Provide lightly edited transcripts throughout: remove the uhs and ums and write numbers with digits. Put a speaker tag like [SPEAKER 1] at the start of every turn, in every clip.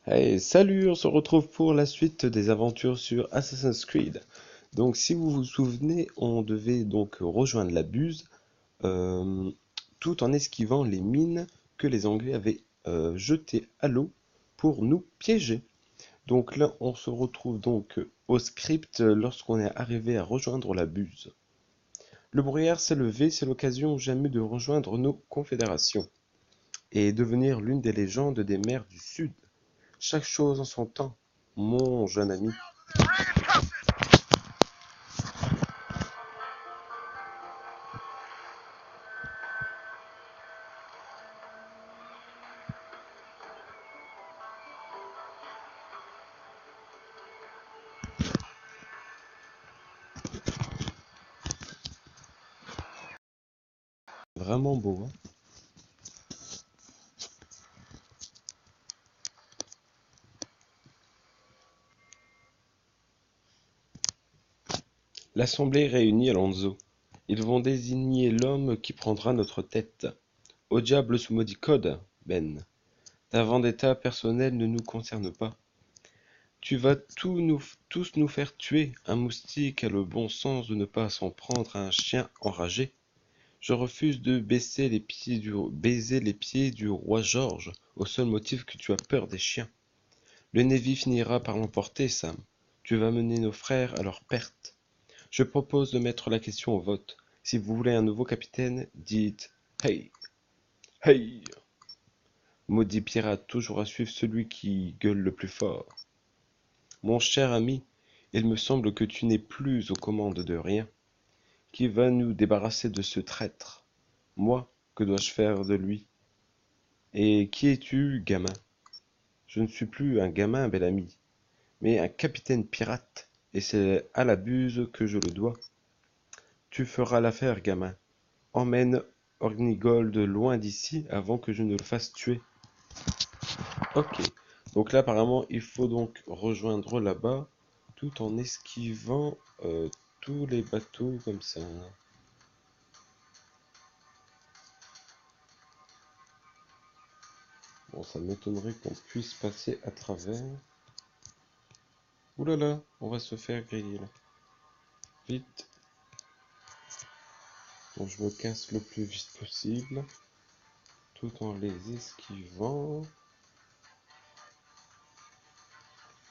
[SPEAKER 1] Hey, salut, on se retrouve pour la suite des aventures sur Assassin's Creed. Donc, si vous vous souvenez, on devait donc rejoindre la Buse, euh, tout en esquivant les mines que les Anglais avaient jetées à l'eau pour nous piéger. Donc là, on se retrouve donc au script lorsqu'on est arrivé à rejoindre la Buse. Le brouillard s'est levé, c'est l'occasion ou jamais de rejoindre nos confédérations et devenir l'une des légendes des mers du Sud. Chaque chose en son temps, mon jeune ami. Vraiment beau, hein. L'assemblée réunit Alonso. Ils vont désigner l'homme qui prendra notre tête. Au diable ce maudit code, Ben. Ta vendetta personnelle ne nous concerne pas. Tu vas tous nous faire tuer. Un moustique a le bon sens de ne pas s'en prendre à un chien enragé. Je refuse de baiser les pieds du roi George au seul motif que tu as peur des chiens. Le Navy finira par l'emporter, Sam. Tu vas mener nos frères à leur perte. Je propose de mettre la question au vote. Si vous voulez un nouveau capitaine, dites Hey! Hey! Maudit pirate, toujours à suivre celui qui gueule le plus fort. Mon cher ami, il me semble que tu n'es plus aux commandes de rien. Qui va nous débarrasser de ce traître? Moi, que dois-je faire de lui? Et qui es-tu, gamin? Je ne suis plus un gamin, bel ami, mais un capitaine pirate, et c'est à la Buse que je le dois. Tu feras l'affaire, gamin. Emmène Hornigold loin d'ici avant que je ne le fasse tuer. Ok. Donc là, apparemment, il faut donc rejoindre là-bas tout en esquivant tous les bateaux comme ça. Bon, ça m'étonnerait qu'on puisse passer à travers. Ouh là là, on va se faire griller là. Vite. Donc je me casse le plus vite possible tout en les esquivant.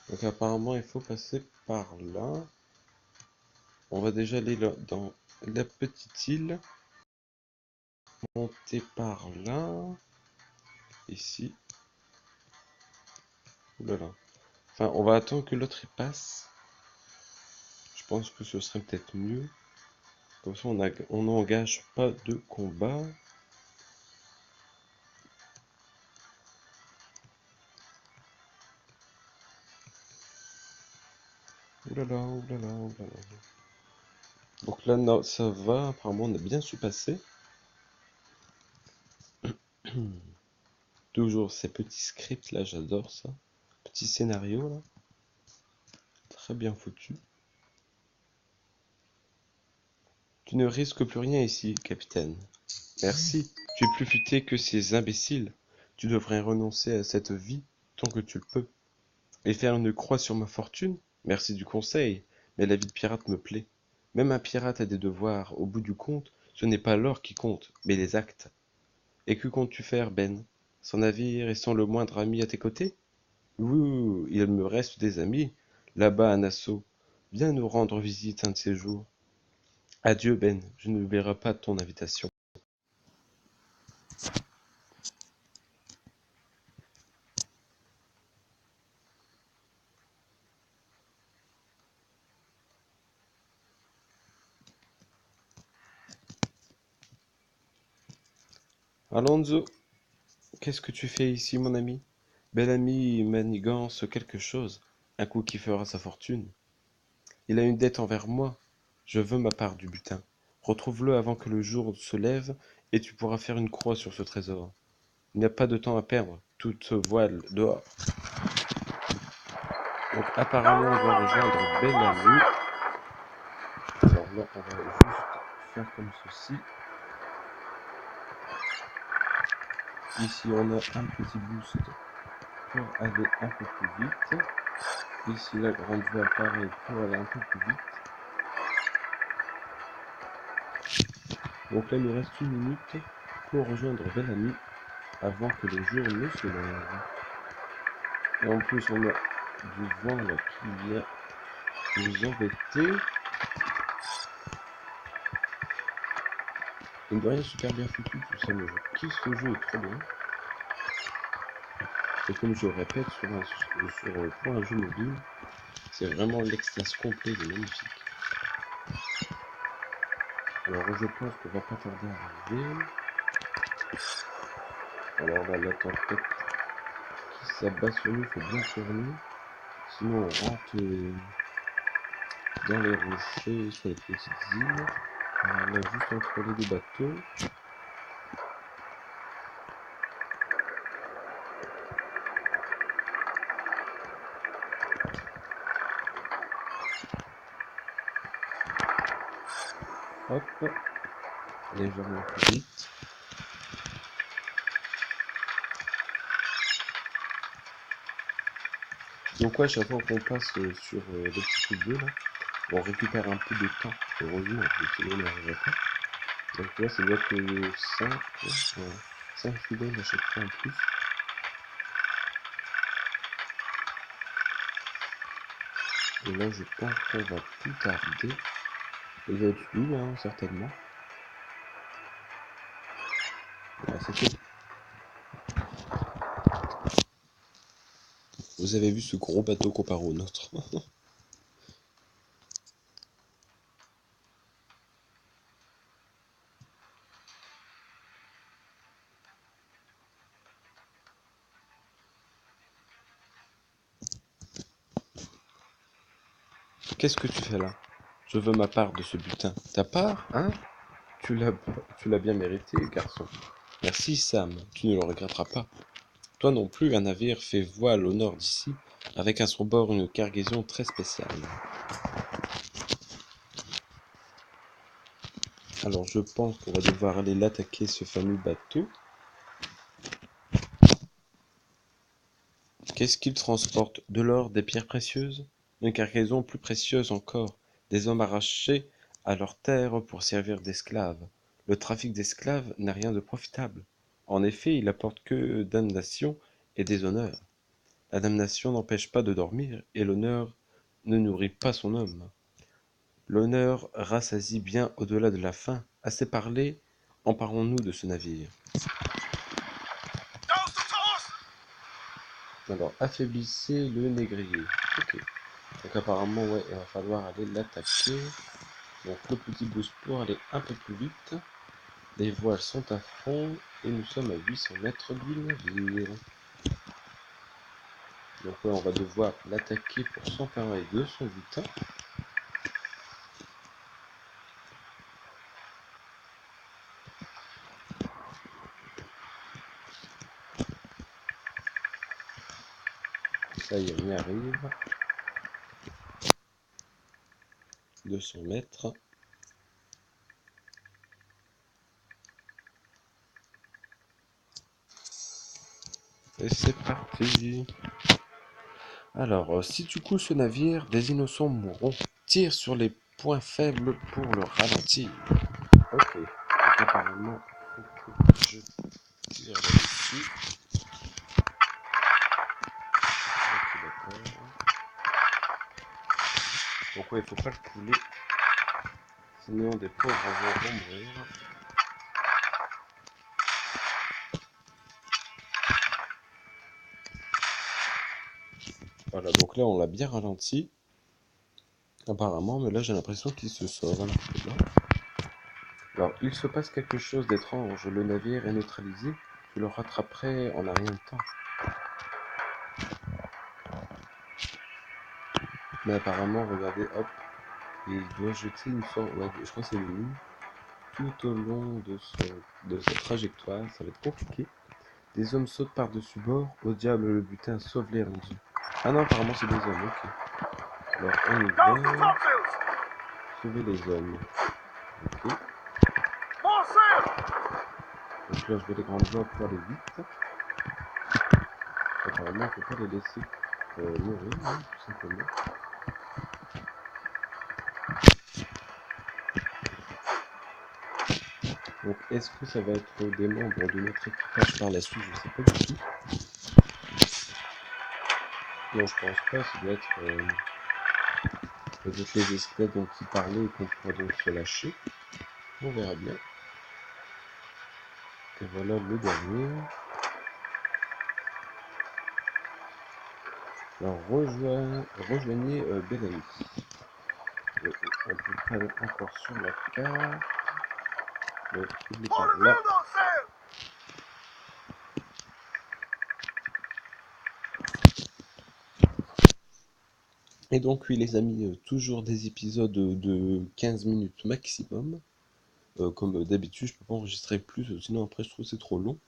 [SPEAKER 1] Donc apparemment, il faut passer par là. On va déjà aller là, dans la petite île. Monter par là. Ici. Ouh là là. Enfin, on va attendre que l'autre y passe. Je pense que ce serait peut-être mieux. Comme ça, on n'engage pas de combat. Ouh là là, ouh là là, ouh là là. Donc là, non, ça va. Apparemment, on a bien su passer. Toujours ces petits scripts là, j'adore ça. Petit scénario là. Très bien foutu. Tu ne risques plus rien ici, capitaine. Merci. Tu es plus futé que ces imbéciles. Tu devrais renoncer à cette vie tant que tu le peux. Et faire une croix sur ma fortune? Merci du conseil, mais la vie de pirate me plaît. Même un pirate a des devoirs. Au bout du compte, ce n'est pas l'or qui compte, mais les actes. Et que comptes-tu faire, Ben? Sans navire et sans le moindre ami à tes côtés? Ouh, il me reste des amis, là-bas à Nassau. Viens nous rendre visite un de ces jours. Adieu, Ben, je n'oublierai pas ton invitation. Alonso, qu'est-ce que tu fais ici, mon ami? Bel ami manigance quelque chose, un coup qui fera sa fortune. Il a une dette envers moi. Je veux ma part du butin. Retrouve-le avant que le jour se lève, et tu pourras faire une croix sur ce trésor. Il n'y a pas de temps à perdre. Toute voile dehors. Donc apparemment on doit rejoindre Bellamy. Alors là on va juste faire comme ceci. Ici on a un petit boost pour aller un peu plus vite. Ici, la grande voie pareil pour aller un peu plus vite. Donc là, il nous reste 1 minute pour rejoindre Bellamy avant que le jour ne se lève. Et en plus, on a du vent là qui vient nous embêter. Il me rien super bien foutu tout ça, mais je kiffe ce jeu, est trop bien. Et comme je le répète, pour un jeu mobile, c'est vraiment l'extase complète et magnifique. Alors je pense qu'on va pas tarder à arriver. Alors là, la tempête qui s'abat sur nous, faut bien tourner. Sinon on rentre dans les rochers, sur les petites îles. On a juste entre les deux bateaux. Hop, légèrement plus vite. Donc ouais, chaque fois qu'on passe sur le petit truc bleu là, on récupère un peu de temps. Heureusement, sinon on n'y arriverait pas. Donc là, ça doit être 5 secondes à chaque fois en plus. Et là, je pense qu'on va plus tarder. Il va être flou, hein, certainement. Voilà, c'est tout. Vous avez vu ce gros bateau comparé au nôtre. Qu'est-ce que tu fais là? Je veux ma part de ce butin. Ta part, hein? Tu l'as bien mérité, garçon. Merci, Sam. Tu ne le regretteras pas. Toi non plus, un navire fait voile au nord d'ici, avec à son bord une cargaison très spéciale. Alors je pense qu'on va devoir aller l'attaquer, ce fameux bateau. Qu'est-ce qu'il transporte? De l'or, des pierres précieuses? Une cargaison plus précieuse encore, des hommes arrachés à leur terre pour servir d'esclaves. Le trafic d'esclaves n'a rien de profitable. En effet, il apporte que damnation et déshonneur. La damnation n'empêche pas de dormir, et l'honneur ne nourrit pas son homme. L'honneur rassasie bien au-delà de la faim. Assez parlé, emparons-nous de ce navire. Alors, affaiblissez le négrier. Ok. Donc apparemment, ouais, il va falloir aller l'attaquer. Donc le petit boost pour aller un peu plus vite. Les voiles sont à fond et nous sommes à 800 mètres du navire. Donc ouais, on va devoir l'attaquer pour s'emparer de son butin. Ça y est, on y arrive. 200 mètres. Et c'est parti. Alors, si tu couches ce navire, des innocents mourront. Tire sur les points faibles pour le ralentir. Ok. Donc apparemment, il faut que je tire là-dessus. Ok, d'accord. Donc ouais, il faut pas le couler. Sinon, des pauvres gens vont mourir. Voilà, donc là, on l'a bien ralenti. Apparemment, mais là, j'ai l'impression qu'il se sauve. Alors, il se passe quelque chose d'étrange. Le navire est neutralisé. Je le rattraperai en un rien de temps. Mais apparemment, regardez, hop, il doit jeter une forme, ouais, je crois que c'est une mine, tout au long de sa trajectoire. Ça va être compliqué. Des hommes sautent par-dessus bord. Au diable le butin, sauve-les, allons-y. Ah non, apparemment, c'est des hommes, ok. Alors, on y va. Sauver les hommes. Ok. Donc là, je vais les grandes voies pour aller vite. apparemment il ne faut pas les laisser mourir, hein, tout simplement. Donc est-ce que ça va être des membres de notre équipage par la suite? Je sais pas du tout. Non, je pense pas, ça doit être peut-être les esclaves dont il parlait et qu'on pourra donc se lâcher. On verra bien. Et voilà le dernier. Alors rejoignez Bellamy. On peut pas aller encore sur la carte. Mais il est par là. Et donc oui les amis, toujours des épisodes de 15 minutes maximum. Comme d'habitude, je peux pas enregistrer plus, sinon après je trouve que c'est trop long.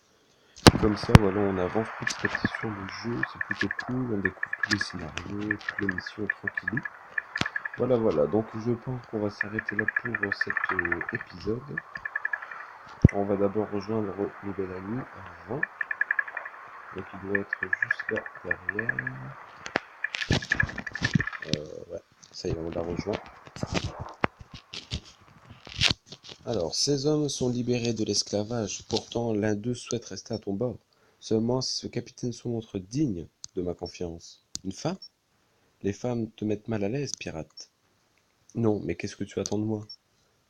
[SPEAKER 1] Comme ça, voilà, on avance petit à petit sur le jeu, c'est plutôt cool, on découvre tous les scénarios, toutes les missions tranquilles. Voilà, voilà, donc je pense qu'on va s'arrêter là pour cet épisode. On va d'abord rejoindre nouvel ami avant. Donc il doit être juste là derrière. Ouais, ça y est, on l'a rejoint. Alors, ces hommes sont libérés de l'esclavage, pourtant l'un d'eux souhaite rester à ton bord. Seulement si ce capitaine se montre digne de ma confiance. Une femme? Les femmes te mettent mal à l'aise, pirate. Non, mais qu'est-ce que tu attends de moi?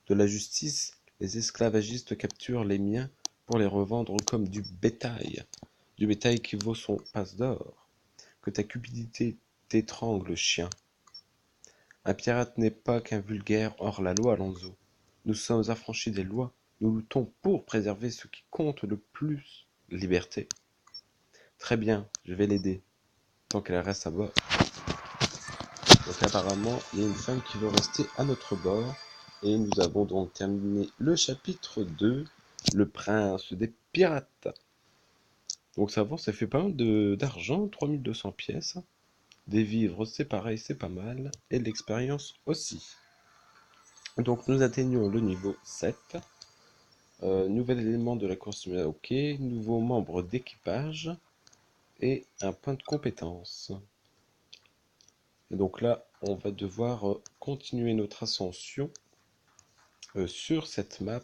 [SPEAKER 1] De la justice, les esclavagistes capturent les miens pour les revendre comme du bétail. Du bétail qui vaut son passe d'or. Que ta cupidité t'étrangle, chien. Un pirate n'est pas qu'un vulgaire hors-la-loi, Alonso. Nous sommes affranchis des lois. Nous luttons pour préserver ce qui compte le plus, la liberté. Très bien, je vais l'aider, tant qu'elle reste à bord. Donc apparemment, il y a une femme qui veut rester à notre bord. Et nous avons donc terminé le chapitre 2, le prince des pirates. Donc ça va, ça fait pas mal d'argent, 3200 pièces. Des vivres, c'est pareil, c'est pas mal. Et de l'expérience aussi. Donc nous atteignons le niveau 7. Nouvel élément de la course, ok. Nouveau membre d'équipage. Et un point de compétence. Et donc là, on va devoir continuer notre ascension sur cette map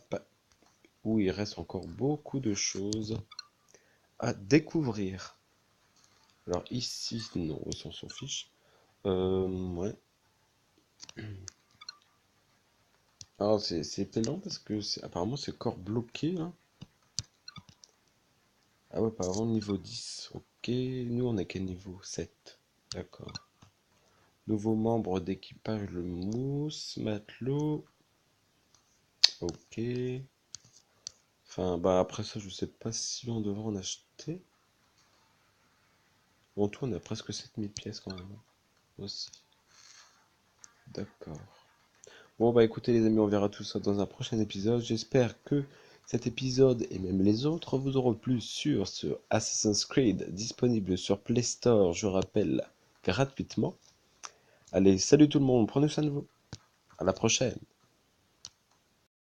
[SPEAKER 1] où il reste encore beaucoup de choses à découvrir. Alors ici, non, on s'en fiche. Ouais. Alors c'est pélant parce que apparemment c'est corps bloqué là. Ah ouais, apparemment niveau 10. Ok, nous on est quel niveau? 7. D'accord. Nouveau membre d'équipage, le mousse, matelot. Ok. Enfin, bah après ça, je sais pas si on devrait en acheter. En tout, on a presque 7000 pièces quand même. Aussi. D'accord. Bon, bah écoutez les amis, on verra tout ça dans un prochain épisode. J'espère que cet épisode et même les autres vous auront plu sur ce Assassin's Creed disponible sur Play Store, je rappelle, gratuitement. Allez, salut tout le monde, prenez soin de vous. À la prochaine.